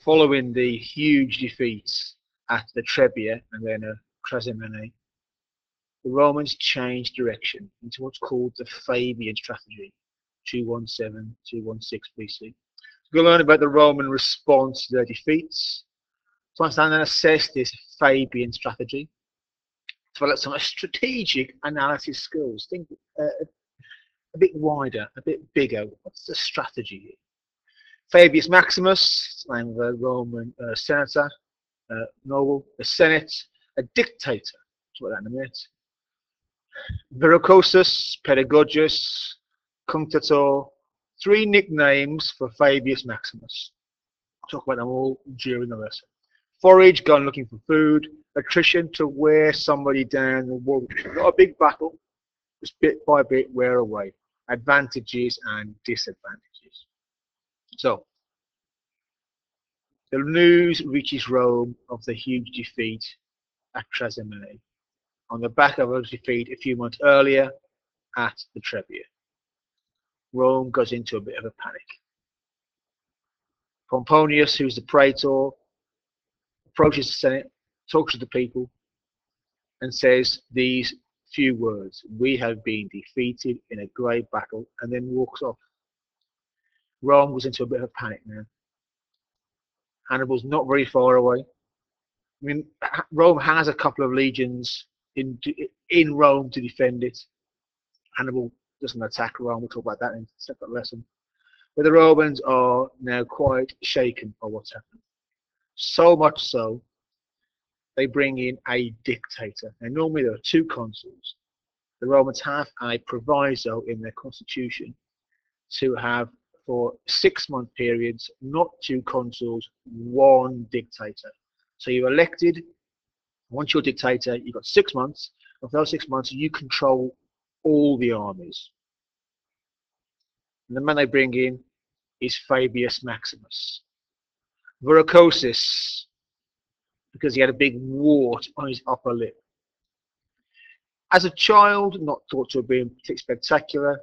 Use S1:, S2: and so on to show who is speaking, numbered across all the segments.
S1: Following the huge defeats at the Trebia and then Trasimene, the Romans changed direction into what's called the Fabian Strategy, 217-216 BC. We're going to learn about the Roman response to their defeats, to understand and assess this Fabian strategy, develop some strategic analysis skills. Think a bit wider, a bit bigger. What's the strategy here? Fabius Maximus, name of a Roman senator, noble, a senate, a dictator. Talk about that in a minute. Viricosus, Pedagogus, Cunctator, 3 nicknames for Fabius Maximus. I'll talk about them all during the lesson. Forage, going looking for food. Attrition, to wear somebody down. Not a big battle, just bit by bit wear away. Advantages and disadvantages. So, the news reaches Rome of the huge defeat at Trasimene, on the back of a defeat a few months earlier at the Trebia. Rome goes into a bit of a panic. Pomponius, who's the praetor, approaches the Senate, talks to the people, and says these few words: "We have been defeated in a great battle," and then walks off. Rome was into a bit of a panic now. Hannibal's not very far away. I mean, Rome has a couple of legions in Rome to defend it. Hannibal doesn't attack Rome. We'll talk about that in a separate lesson. But the Romans are now quite shaken by what's happened. So much so, they bring in a dictator. And normally there are 2 consuls. The Romans have a proviso in their constitution to have, for 6-month periods, not 2 consuls, 1 dictator. So you're elected. Once you're dictator, you've got 6 months. Of those 6 months, you control all the armies. And the man they bring in is Fabius Maximus. Viricosus, because he had a big wart on his upper lip. As a child, not thought to have been particularly spectacular,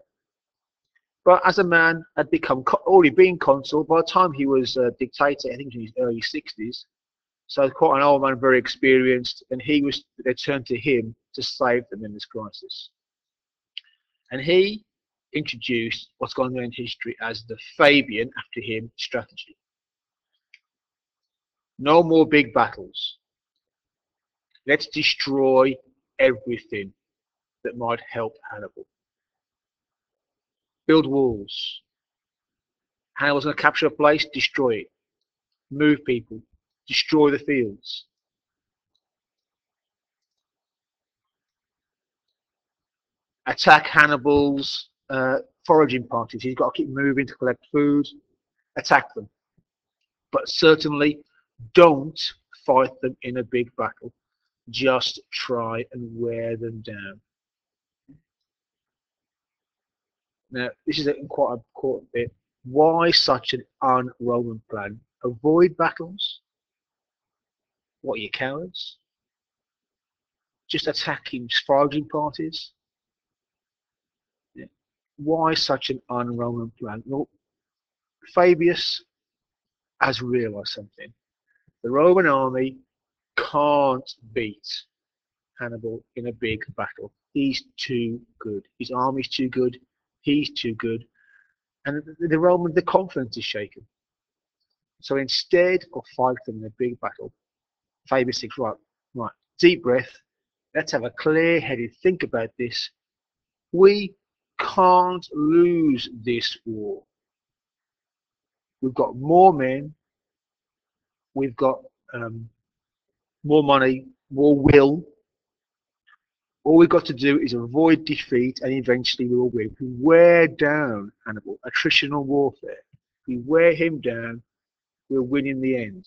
S1: but as a man, had become already been consul. By the time he was dictator, I think in his early 60s, so quite an old man, very experienced, and they turned to him to save them in this crisis. And he introduced what's gone down in history as the Fabian, after him, strategy. No more big battles. Let's destroy everything that might help Hannibal. Build walls. Hannibal's going to capture a place, destroy it. Move people. Destroy the fields. Attack Hannibal's foraging parties. He's got to keep moving to collect food. Attack them. But certainly don't fight them in a big battle. Just try and wear them down. Now, this is quite an important bit. Why such an un-Roman plan? Avoid battles? What, are you cowards? Just attacking foraging parties? Yeah. Why such an un-Roman plan? Well, Fabius has realised something. The Roman army can't beat Hannibal in a big battle. He's too good. His army's too good. He's too good. And the Roman, the confidence is shaken. So instead of fighting in a big battle, Fabius thinks, right, deep breath. Let's have a clear-headed think about this. We can't lose this war. We've got more men. We've got more money, more will. All we've got to do is avoid defeat, and eventually we will win. If we wear down Hannibal, attritional warfare, if we wear him down, we'll win in the end.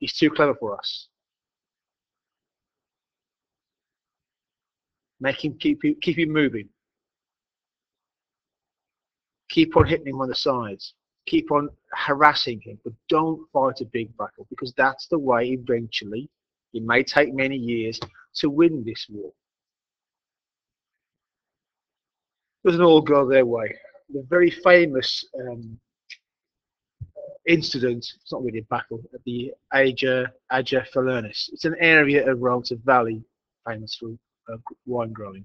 S1: He's too clever for us. Make him keep him moving. Keep on hitting him on the sides. Keep on harassing him, but don't fight a big battle, because that's the way eventually, it may take many years, to win this war. Doesn't all go their way. the very famous incident, it's not really a battle, at the Ager Falernis. It's an area of Rome, it's a valley famous for wine growing.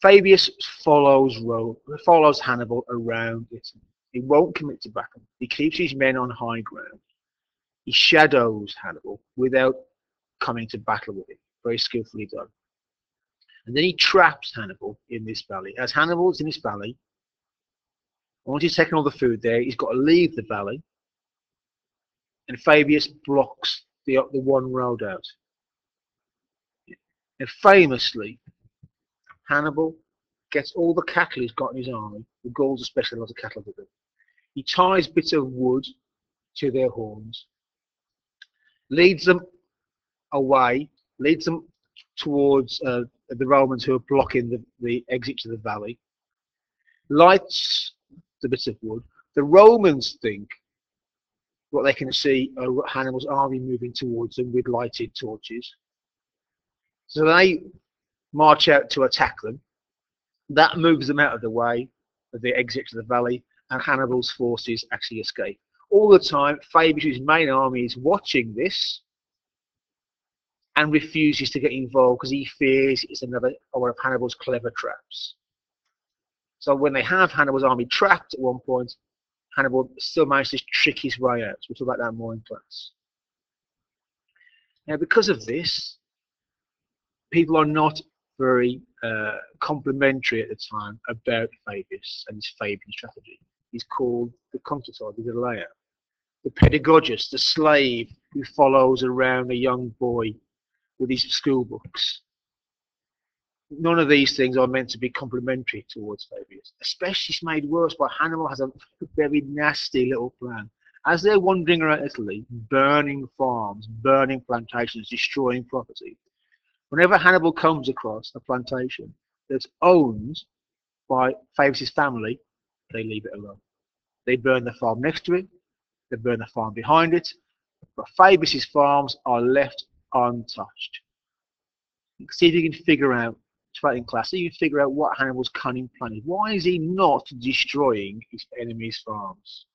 S1: Fabius follows Hannibal around Italy. He won't commit to battle. He keeps his men on high ground. He shadows Hannibal without coming to battle with him. Very skillfully done. And then he traps Hannibal in this valley. As Hannibal's in this valley, once he's taken all the food there, he's got to leave the valley. And Fabius blocks the one road out. And famously, Hannibal gets all the cattle he's got in his army. The Gauls especially lots of cattle with them. He ties bits of wood to their horns, leads them away, leads them towards the Romans who are blocking the exit to the valley, lights the bits of wood. The Romans think what they can see Hannibal's army moving towards them with lighted torches. So they march out to attack them. That moves them out of the way of the exit to the valley, and Hannibal's forces actually escape. All the time, Fabius' main army is watching this and refuses to get involved because he fears it's another one of Hannibal's clever traps. So when they have Hannibal's army trapped at one point, Hannibal still manages to trick his way out. We'll talk about that more in class. Now, because of this, people are not very complimentary at the time about Fabius and his Fabian strategy. He's called the Contator, the layer, the pedagogist, the slave who follows around a young boy with his school books. None of these things are meant to be complimentary towards Fabius. Especially it's made worse by Hannibal has a very nasty little plan. As they're wandering around Italy, burning farms, burning plantations, destroying property, whenever Hannibal comes across a plantation that's owned by Fabius' family, they leave it alone. They burn the farm next to it, they burn the farm behind it, but Fabius' farms are left untouched. See if you can figure out, in class, see if you can figure out what Hannibal's cunning plan is. Why is he not destroying his enemies' farms?